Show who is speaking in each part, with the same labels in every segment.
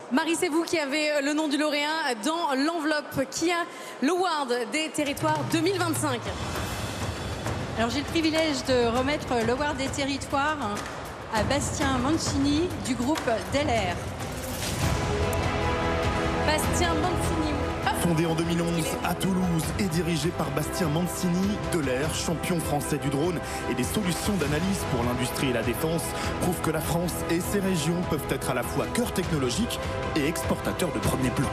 Speaker 1: Marie, c'est vous qui avez le nom du lauréat dans l'enveloppe. Qui a l'Award des territoires 2025?
Speaker 2: Alors j'ai le privilège de remettre l'Award des territoires à Bastien Mancini du groupe Delair.
Speaker 1: Bastien Mancini.
Speaker 3: Fondé en 2011 à Toulouse et dirigé par Bastien Mancini, Delair, champion français du drone et des solutions d'analyse pour l'industrie et la défense, prouve que la France et ses régions peuvent être à la fois cœur technologique et exportateur de premier plan.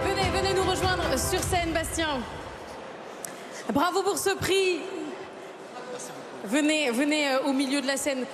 Speaker 1: Venez nous rejoindre sur scène, Bastien. Bravo pour ce prix. Venez au milieu de la scène.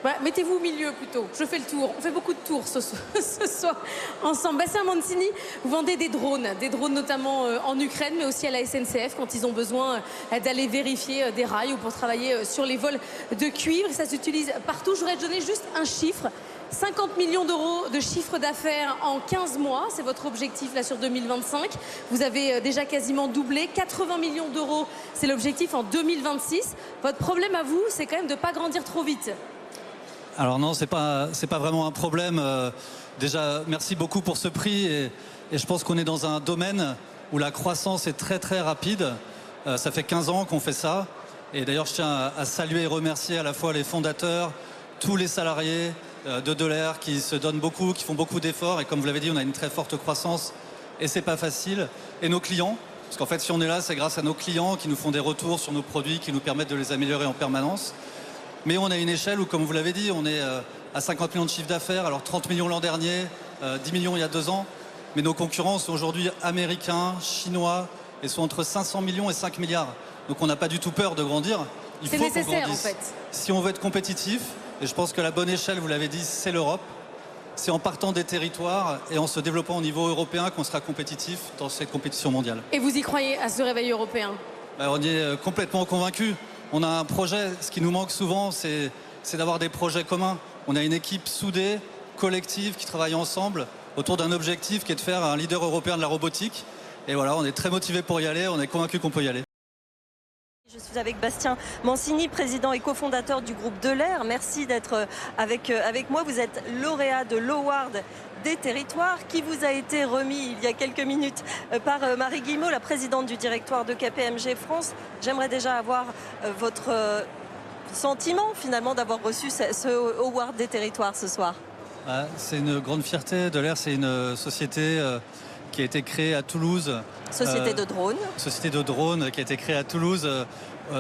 Speaker 1: Bah, mettez-vous au milieu plutôt. Je fais le tour. On fait beaucoup de tours ce soir ensemble. Bastien Mancini, vous vendez des drones notamment en Ukraine, mais aussi à la SNCF quand ils ont besoin d'aller vérifier des rails ou pour travailler sur les vols de cuivre. Ça s'utilise partout. Je voudrais donner juste un chiffre. 50 millions d'euros de chiffre d'affaires en 15 mois, c'est votre objectif là sur 2025. Vous avez déjà quasiment doublé. 80 millions d'euros, c'est l'objectif en 2026. Votre problème à vous, c'est quand même de ne pas grandir trop vite.
Speaker 4: Alors non, c'est pas vraiment un problème. Déjà, merci beaucoup pour ce prix et je pense qu'on est dans un domaine où la croissance est très très rapide. Ça fait 15 ans qu'on fait ça. Et d'ailleurs, je tiens à saluer et remercier à la fois les fondateurs, tous les salariés de Delair qui se donnent beaucoup, qui font beaucoup d'efforts. Et comme vous l'avez dit, on a une très forte croissance et c'est pas facile. Et nos clients, parce qu'en fait, si on est là, c'est grâce à nos clients qui nous font des retours sur nos produits, qui nous permettent de les améliorer en permanence. Mais on a une échelle où, comme vous l'avez dit, on est à 50 millions de chiffre d'affaires, alors 30 millions l'an dernier, 10 millions il y a 2 ans. Mais nos concurrents sont aujourd'hui américains, chinois, et sont entre 500 millions et 5 milliards. Donc on n'a pas du tout peur de grandir.
Speaker 1: C'est nécessaire en fait.
Speaker 4: Si on veut être compétitif, et je pense que la bonne échelle, vous l'avez dit, c'est l'Europe. C'est en partant des territoires et en se développant au niveau européen qu'on sera compétitif dans cette compétition mondiale.
Speaker 1: Et vous y croyez à ce réveil européen?
Speaker 4: On y est complètement convaincus. On a un projet, ce qui nous manque souvent, c'est d'avoir des projets communs. On a une équipe soudée, collective, qui travaille ensemble autour d'un objectif qui est de faire un leader européen de la robotique. Et voilà, on est très motivés pour y aller, on est convaincus qu'on peut y aller.
Speaker 5: Je suis avec Bastien Mancini, président et cofondateur du groupe Delair. Merci d'être avec moi. Vous êtes lauréat de l'Award des territoires qui vous a été remis il y a quelques minutes par Marie Guillemot, la présidente du directoire de KPMG France. J'aimerais déjà avoir votre sentiment finalement d'avoir reçu ce Award des territoires ce soir.
Speaker 4: C'est une grande fierté. Delair, c'est une société qui a été créée à Toulouse.
Speaker 5: Société de drones.
Speaker 4: Société de drones qui a été créée à Toulouse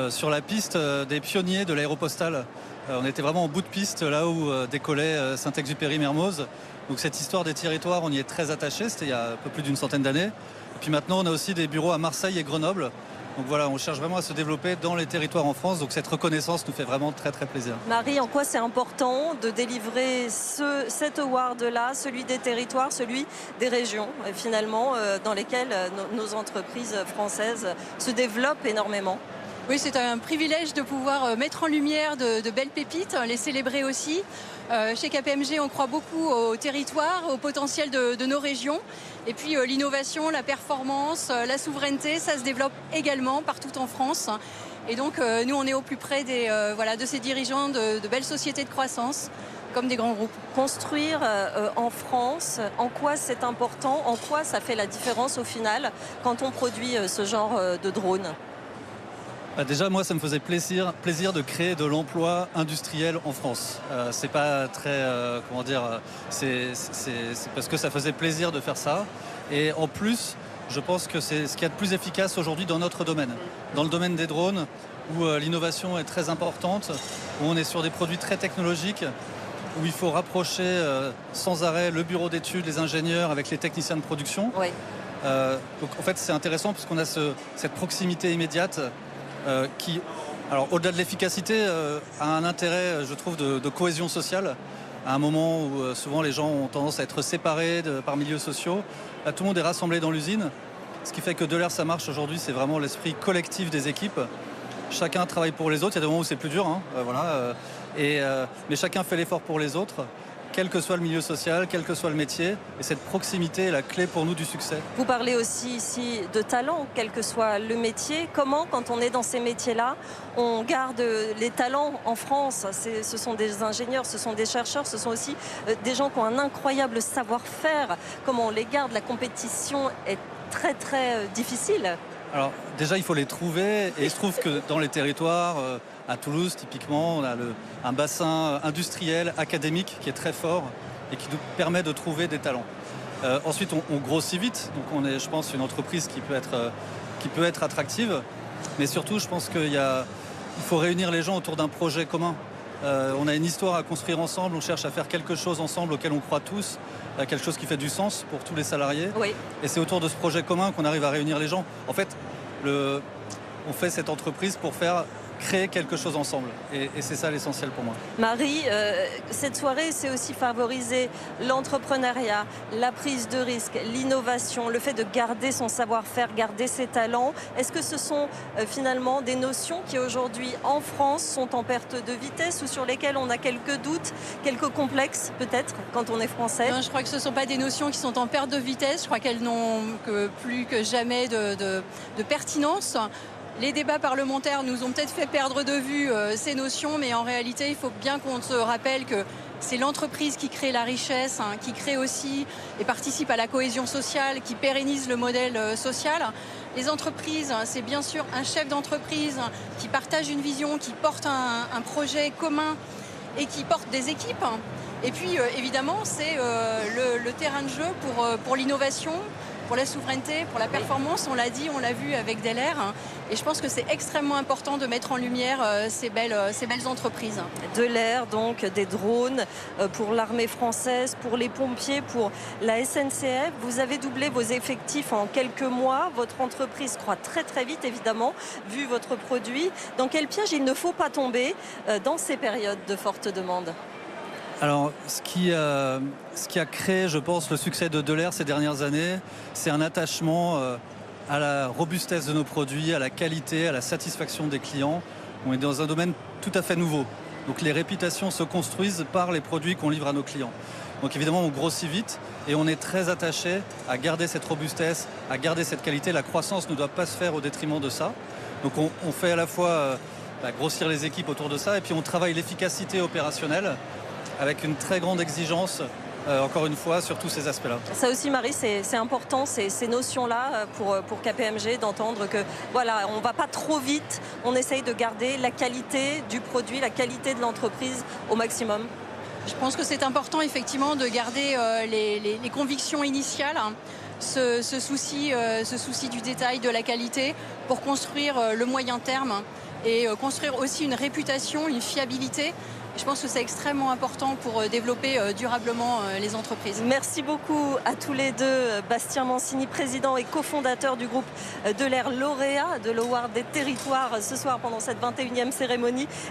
Speaker 4: sur la piste des pionniers de l'aéropostale. On était vraiment en bout de piste là où décollait Saint-Exupéry-Mermoz. Donc cette histoire des territoires, on y est très attaché. C'était il y a un peu plus d'une centaine d'années. Et puis maintenant, on a aussi des bureaux à Marseille et Grenoble. Donc voilà, on cherche vraiment à se développer dans les territoires en France. Donc cette reconnaissance nous fait vraiment très très plaisir.
Speaker 5: Marie, en quoi c'est important de délivrer cet award-là, celui des territoires, celui des régions, finalement, dans lesquelles nos entreprises françaises se développent énormément?
Speaker 2: Oui, c'est un privilège de pouvoir mettre en lumière de belles pépites, les célébrer aussi. Chez KPMG, on croit beaucoup au territoire, au potentiel de nos régions. Et puis l'innovation, la performance, la souveraineté, ça se développe également partout en France. Et donc nous, on est au plus près de ces dirigeants de belles sociétés de croissance, comme des grands groupes.
Speaker 5: Construire en France, en quoi c'est important, en quoi ça fait la différence au final quand on produit ce genre de drone?
Speaker 4: Déjà, moi, ça me faisait plaisir de créer de l'emploi industriel en France. C'est pas très, c'est parce que ça faisait plaisir de faire ça. Et en plus, je pense que c'est ce qu'il y a de plus efficace aujourd'hui dans notre domaine. Dans le domaine des drones, où l'innovation est très importante, où on est sur des produits très technologiques, où il faut rapprocher sans arrêt le bureau d'études, les ingénieurs avec les techniciens de production.
Speaker 5: Oui.
Speaker 4: Donc en fait, c'est intéressant parce qu'on a cette proximité immédiate qui, alors au-delà de l'efficacité, a un intérêt, je trouve, de cohésion sociale. À un moment où souvent les gens ont tendance à être séparés par milieux sociaux, là, tout le monde est rassemblé dans l'usine. Ce qui fait que Delair, ça marche aujourd'hui, c'est vraiment l'esprit collectif des équipes. Chacun travaille pour les autres. Il y a des moments où c'est plus dur, mais chacun fait l'effort pour les autres. quel que soit le milieu social, quel que soit le métier. Et cette proximité est la clé pour nous du succès.
Speaker 5: Vous parlez aussi ici de talent, quel que soit le métier. Comment, quand on est dans ces métiers-là, on garde les talents en France? Ce sont des ingénieurs, ce sont des chercheurs, ce sont aussi des gens qui ont un incroyable savoir-faire. Comment on les garde? La compétition est très très difficile.
Speaker 4: Alors déjà, il faut les trouver. Et il se trouve que dans les territoires, à Toulouse typiquement, on a un bassin industriel, académique qui est très fort et qui nous permet de trouver des talents. Ensuite, on grossit vite. Donc on est, je pense, une entreprise qui peut être attractive. Mais surtout, je pense qu'il faut réunir les gens autour d'un projet commun. On a une histoire à construire ensemble, on cherche à faire quelque chose ensemble auquel on croit tous, quelque chose qui fait du sens pour tous les salariés.
Speaker 5: Oui.
Speaker 4: Et c'est autour de ce projet commun qu'on arrive à réunir les gens. En fait, on fait cette entreprise pour créer quelque chose ensemble. Et c'est ça l'essentiel pour moi.
Speaker 5: Marie, cette soirée, c'est aussi favoriser l'entrepreneuriat, la prise de risque, l'innovation, le fait de garder son savoir-faire, garder ses talents. Est-ce que ce sont finalement des notions qui aujourd'hui en France sont en perte de vitesse ou sur lesquelles on a quelques doutes, quelques complexes peut-être quand on est français?
Speaker 2: Non, je crois que ce ne sont pas des notions qui sont en perte de vitesse. Je crois qu'elles n'ont plus que jamais de pertinence. Les débats parlementaires nous ont peut-être fait perdre de vue ces notions, mais en réalité, il faut bien qu'on se rappelle que c'est l'entreprise qui crée la richesse, qui crée aussi et participe à la cohésion sociale, qui pérennise le modèle social. Les entreprises, c'est bien sûr un chef d'entreprise qui partage une vision, qui porte un projet commun et qui porte des équipes. Et puis, évidemment, c'est le terrain de jeu pour l'innovation, pour la souveraineté, pour la performance. On l'a dit, on l'a vu avec Delair. Et je pense que c'est extrêmement important de mettre en lumière ces belles entreprises.
Speaker 5: Delair, donc des drones pour l'armée française, pour les pompiers, pour la SNCF. Vous avez doublé vos effectifs en quelques mois. Votre entreprise croît très très vite, évidemment, vu votre produit. Dans quel piège il ne faut pas tomber dans ces périodes de forte demande?
Speaker 4: Alors, ce qui a créé, je pense, le succès de Delair ces dernières années, c'est un attachement à la robustesse de nos produits, à la qualité, à la satisfaction des clients. On est dans un domaine tout à fait nouveau. Donc les réputations se construisent par les produits qu'on livre à nos clients. Donc évidemment, on grossit vite et on est très attaché à garder cette robustesse, à garder cette qualité. La croissance ne doit pas se faire au détriment de ça. Donc on fait à la fois grossir les équipes autour de ça et puis on travaille l'efficacité opérationnelle avec une très grande exigence, encore une fois, sur tous ces aspects-là.
Speaker 5: Ça aussi, Marie, c'est important, ces notions-là pour KPMG, d'entendre que voilà, on ne va pas trop vite, on essaye de garder la qualité du produit, la qualité de l'entreprise au maximum.
Speaker 2: Je pense que c'est important, effectivement, de garder les convictions initiales, ce souci du détail, de la qualité, pour construire le moyen terme et construire aussi une réputation, une fiabilité. Je pense que c'est extrêmement important pour développer durablement les entreprises.
Speaker 5: Merci beaucoup à tous les deux. Bastien Mancini, président et cofondateur du groupe Delair, lauréat de l'Award des territoires ce soir pendant cette 21e cérémonie.